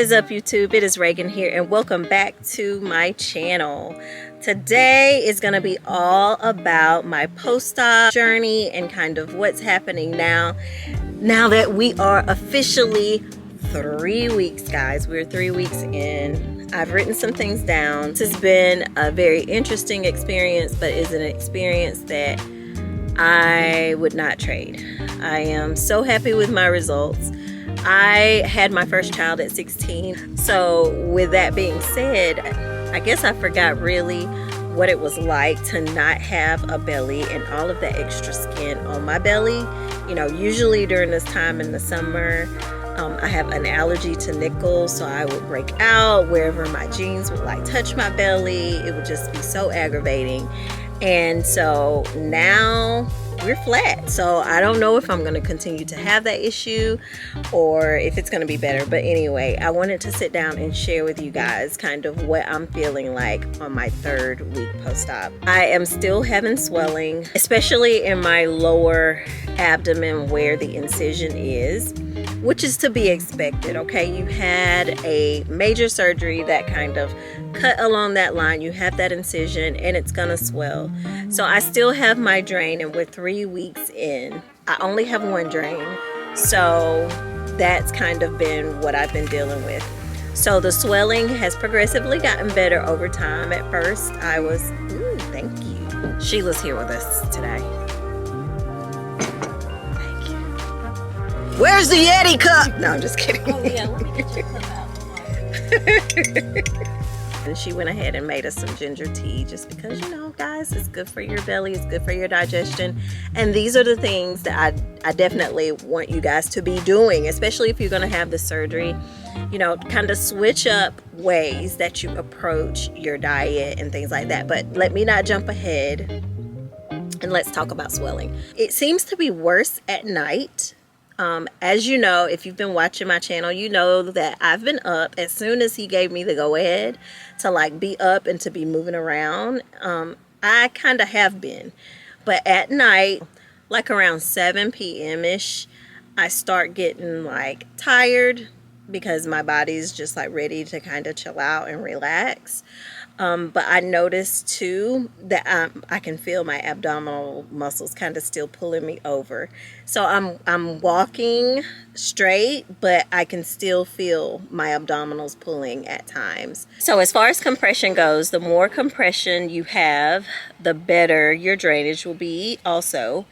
What is up, YouTube? It is Regan here, and welcome back to my channel. Today is going to be all about my post-op journey and kind of what's happening now that we are officially 3 weeks, guys. We're 3 weeks in. I've written some things down. This has been a very interesting experience, but is an experience that I would not trade. I am so happy with my results. I had my first child at 16, so with that being said, I guess I forgot really what it was like to not have a belly and all of that extra skin on my belly. You know, usually during this time in the summer, I have an allergy to nickel, so I would break out wherever my jeans would like touch my belly. It would just be so aggravating. And so now we're flat, so I don't know if I'm going to continue to have that issue or if it's going to be better. But anyway, I wanted to sit down and share with you guys kind of what I'm feeling like on my 3rd week post-op. I am still having swelling, especially in my lower abdomen where the incision is, which is to be expected. Okay, you had a major surgery that kind of cut along that line. You have that incision and it's gonna swell. So I still have my drain, and we're 3 weeks in. I only have one drain, so that's kind of been what I've been dealing with. So the swelling has progressively gotten better over time. At first I was, ooh, thank you. Sheila's here with us today. Thank you. Where's the Yeti cup? No, I'm just kidding. Oh yeah, let me get your cup out. And she went ahead and made us some ginger tea just because, you know, guys, it's good for your belly, it's good for your digestion. And these are the things that I definitely want you guys to be doing, especially if you're going to have the surgery. You know, kind of switch up ways that you approach your diet and things like that. But let me not jump ahead, and let's talk about swelling. It seems to be worse at night. As you know, if you've been watching my channel, you know that I've been up as soon as he gave me the go ahead to like be up and to be moving around. I kind of have been, but at night, like around 7 p.m. ish, I start getting like tired because my body's just like ready to kind of chill out and relax. But I noticed too that I can feel my abdominal muscles kind of still pulling me over. So I'm walking straight, but I can still feel my abdominals pulling at times. So as far as compression goes, the more compression you have, the better your drainage will be also,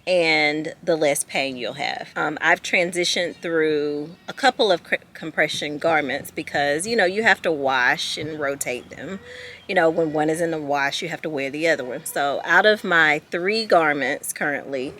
and the less pain you'll have. I've transitioned through a couple of compression garments because, you know, you have to wash and rotate them. You know, when one is in the wash, you have to wear the other one. So out of my 3 garments currently,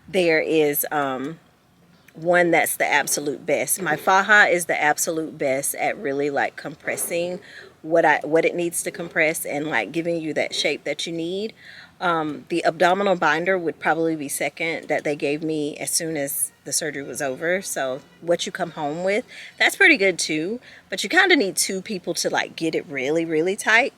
there is one that's the absolute best. My Faja is the absolute best at really like compressing what it needs to compress and like giving you that shape that you need. The abdominal binder would probably be second, that they gave me as soon as the surgery was over. So what you come home with, that's pretty good too, but you kind of need 2 people to like get it really, really tight.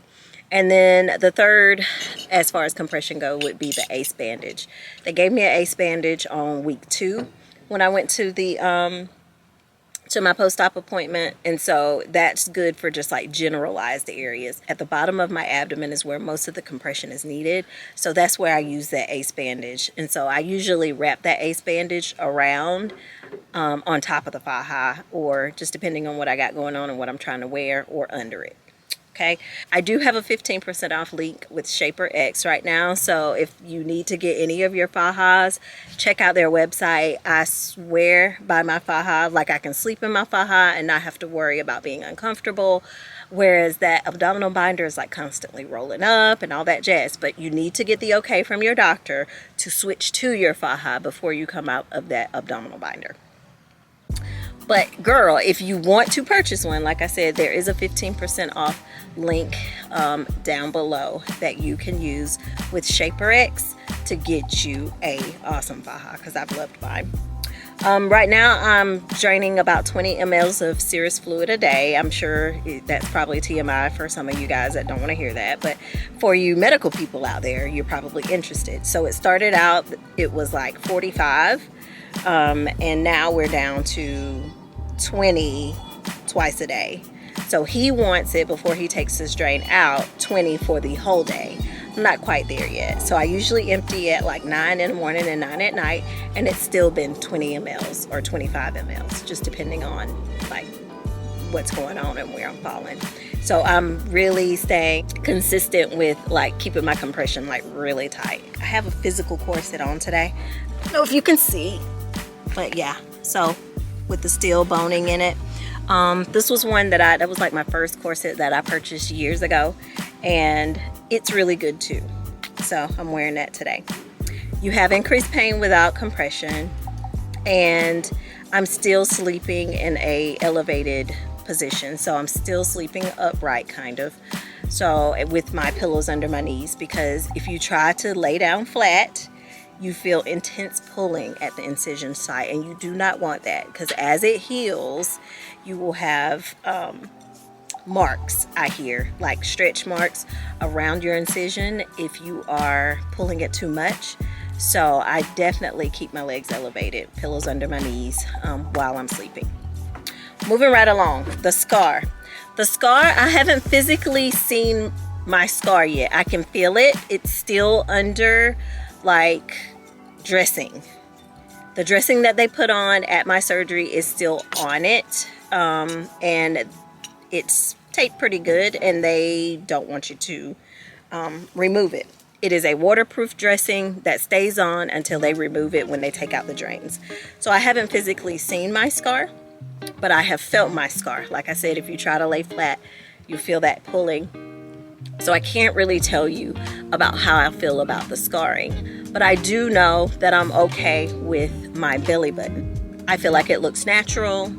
And then the third, as far as compression go, would be the ACE bandage. They gave me an ACE bandage on week 2 when I went to the to my post-op appointment, and so that's good for just like generalized areas. At the bottom of my abdomen is where most of the compression is needed, so that's where I use that ACE bandage. And so I usually wrap that ACE bandage around on top of the Faja, or just depending on what I got going on and what I'm trying to wear, or under it. Okay, I do have a 15% off link with SHAPERX right now, so if you need to get any of your Fajas, check out their website. I swear by my Faja, like I can sleep in my Faja and not have to worry about being uncomfortable, whereas that abdominal binder is like constantly rolling up and all that jazz. But you need to get the okay from your doctor to switch to your Faja before you come out of that abdominal binder. But girl, if you want to purchase one, like I said, there is a 15% off link down below that you can use with SHAPERX to get you a awesome Faja, because I've loved mine. Right now I'm draining about 20 mLs of serous fluid a day. I'm sure that's probably TMI for some of you guys that don't want to hear that, but for you medical people out there, you're probably interested. So it started out, it was like 45, and now we're down to 20 twice a day. So he wants it, before he takes his drain out, 20 for the whole day. I'm not quite there yet. So I usually empty at like 9 in the morning and 9 at night, and it's still been 20 mLs or 25 mLs, just depending on like what's going on and where I'm falling. So I'm really staying consistent with like keeping my compression like really tight. I have a physical corset on today. I don't know if you can see, but yeah. So with the steel boning in it. This was one that was like my first corset that I purchased years ago, and it's really good too. So I'm wearing that today. You have increased pain without compression, and I'm still sleeping in a elevated position. So I'm still sleeping upright kind of. So with my pillows under my knees, because if you try to lay down flat, you feel intense pulling at the incision site, and you do not want that, because as it heals, you will have marks, I hear, like stretch marks around your incision if you are pulling it too much. So I definitely keep my legs elevated, pillows under my knees while I'm sleeping. Moving right along, the scar. The scar, I haven't physically seen my scar yet. I can feel it. It's still under like dressing. The dressing that they put on at my surgery is still on it, and it's taped pretty good, and they don't want you to remove it. It is a waterproof dressing that stays on until they remove it when they take out the drains. So I haven't physically seen my scar, but I have felt my scar. Like I said, if you try to lay flat, you feel that pulling. So I can't really tell you about how I feel about the scarring, but I do know that I'm okay with my belly button. I feel like it looks natural.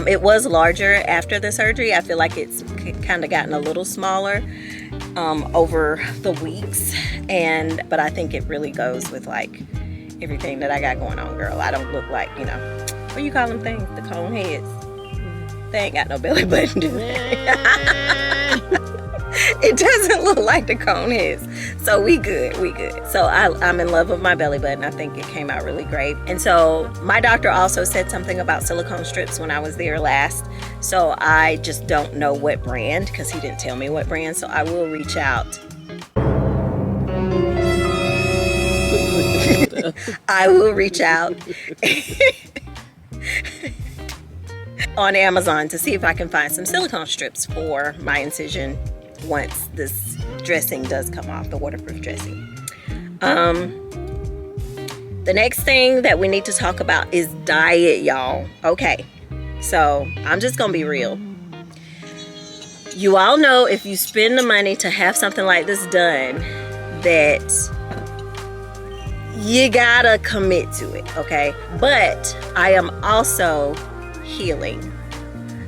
It was larger after the surgery. I feel like it's kind of gotten a little smaller over the weeks, but I think it really goes with like everything that I got going on, girl. I don't look like, you know, what do you call them things? The cone heads. They ain't got no belly button, do they? It doesn't look like the cone heads. So we good. So I'm in love with my belly button. I think it came out really great. And so my doctor also said something about silicone strips when I was there last. So I just don't know what brand, because he didn't tell me what brand. So I will reach out. I will reach out on Amazon to see if I can find some silicone strips for my incision once this dressing does come off, the waterproof dressing. The next thing that we need to talk about is diet, y'all. Okay, so I'm just gonna be real. You all know if you spend the money to have something like this done, that you gotta commit to it, okay? But I am also healing,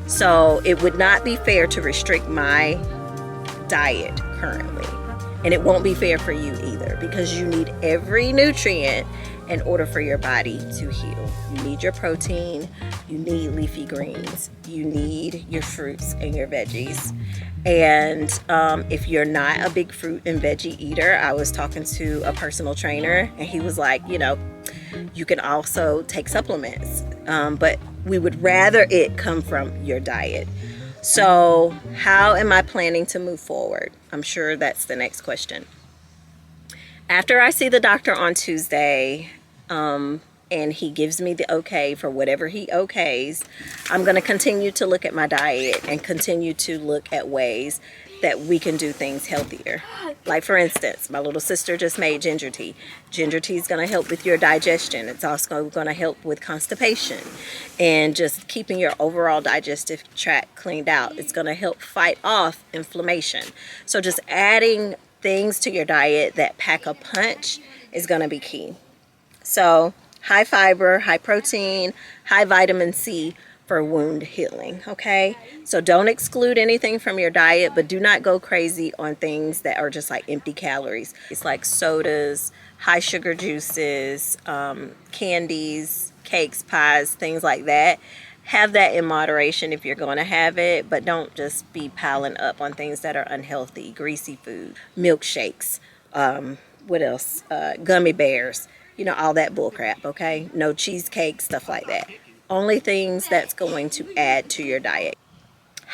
so it would not be fair to restrict my diet currently, and it won't be fair for you either, because you need every nutrient in order for your body to heal. You need your protein, you need leafy greens, you need your fruits and your veggies. And if you're not a big fruit and veggie eater, I was talking to a personal trainer, and he was like, you know, you can also take supplements, but we would rather it come from your diet. So how am I planning to move forward? I'm sure that's the next question. After I see the doctor on Tuesday, and he gives me the okay for whatever he okays, I'm going to continue to look at my diet and continue to look at ways that we can do things healthier. Like, for instance, my little sister just made ginger tea. Ginger tea is going to help with your digestion. It's also going to help with constipation and just keeping your overall digestive tract cleaned out. It's going to help fight off inflammation. So just adding things to your diet that pack a punch is going to be key. So high fiber, high protein, high vitamin C for wound healing, okay? So don't exclude anything from your diet, but do not go crazy on things that are just like empty calories. It's like sodas, high sugar juices, candies, cakes, pies, things like that. Have that in moderation if you're going to have it, but don't just be piling up on things that are unhealthy. Greasy food, milkshakes, what else? Gummy bears, you know, all that bull crap, okay? No cheesecake, stuff like that. Only things that's going to add to your diet.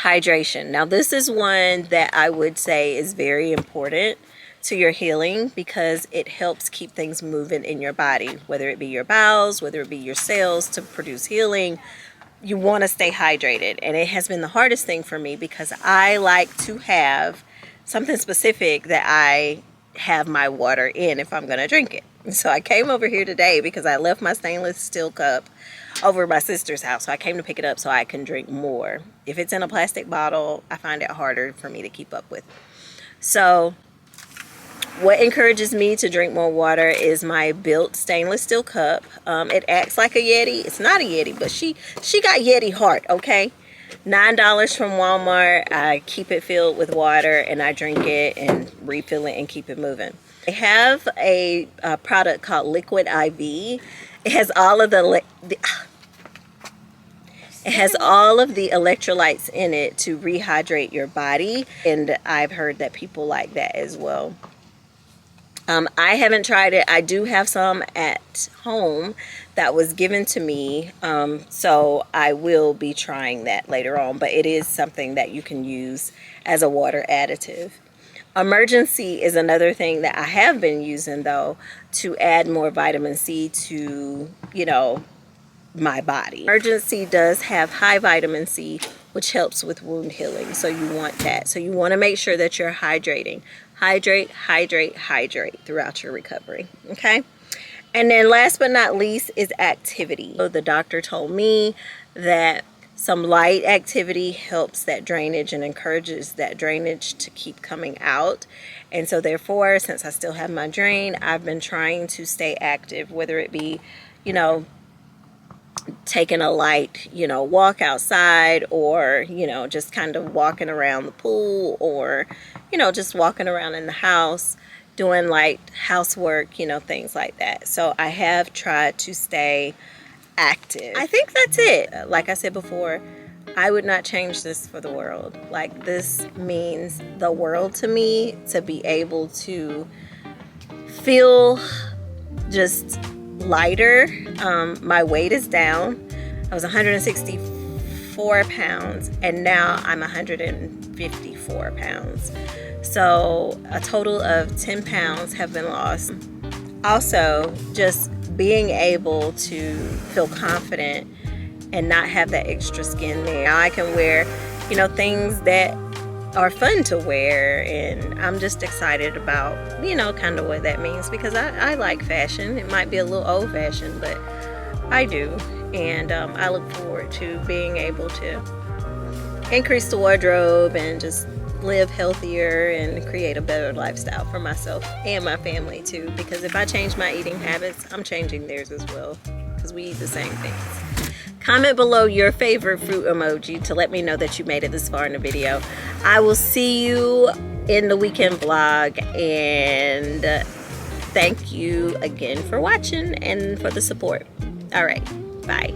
hydration. Now this is one that I would say is very important to your healing because it helps keep things moving in your body, whether it be your bowels, whether it be your cells to produce healing. You want to stay hydrated, and it has been the hardest thing for me because I like to have something specific that I have my water in if I'm going to drink it. So I came over here today because I left my stainless steel cup over at my sister's house, so I came to pick it up so I can drink more. If it's in a plastic bottle, I find it harder for me to keep up with. So what encourages me to drink more water is my built stainless steel cup. It acts like a Yeti. It's not a Yeti, but she got Yeti heart, okay? $9 from Walmart. I keep it filled with water and I drink it and refill it and keep it moving. I have a product called Liquid IV. It has all of the electrolytes in it to rehydrate your body, and I've heard that people like that as well. I haven't tried it. I do have some at home that was given to me, so I will be trying that later on, but it is something that you can use as a water additive. Emergency is another thing that I have been using, though, to add more vitamin C to, you know, my body. Emergency does have high vitamin C, which helps with wound healing, so you want that. So you want to make sure that you're hydrating. Hydrate, hydrate, hydrate throughout your recovery, okay? And then last but not least is activity. So the doctor told me that some light activity helps that drainage and encourages that drainage to keep coming out. And so therefore, since I still have my drain, I've been trying to stay active, whether it be, you know, taking a light, you know, walk outside, or, you know, just kind of walking around the pool, or, you know, just walking around in the house, doing like housework, you know, things like that. So I have tried to stay active. I think that's it. Like I said before, I would not change this for the world. Like, this means the world to me, to be able to feel just lighter. My weight is down. I was 164 pounds and now I'm 154 pounds. So a total of 10 pounds have been lost. Also, just being able to feel confident and not have that extra skin there. Now I can wear, you know, things that are fun to wear, and I'm just excited about, you know, kind of what that means, because I like fashion. It might be a little old-fashioned, but I do, and I look forward to being able to increase the wardrobe and just live healthier and create a better lifestyle for myself and my family too, because if I change my eating habits, I'm changing theirs as well, because we eat the same things. Comment below your favorite fruit emoji to let me know that you made it this far in the video. I will see you in the weekend vlog, and thank you again for watching and for the support. All right, bye.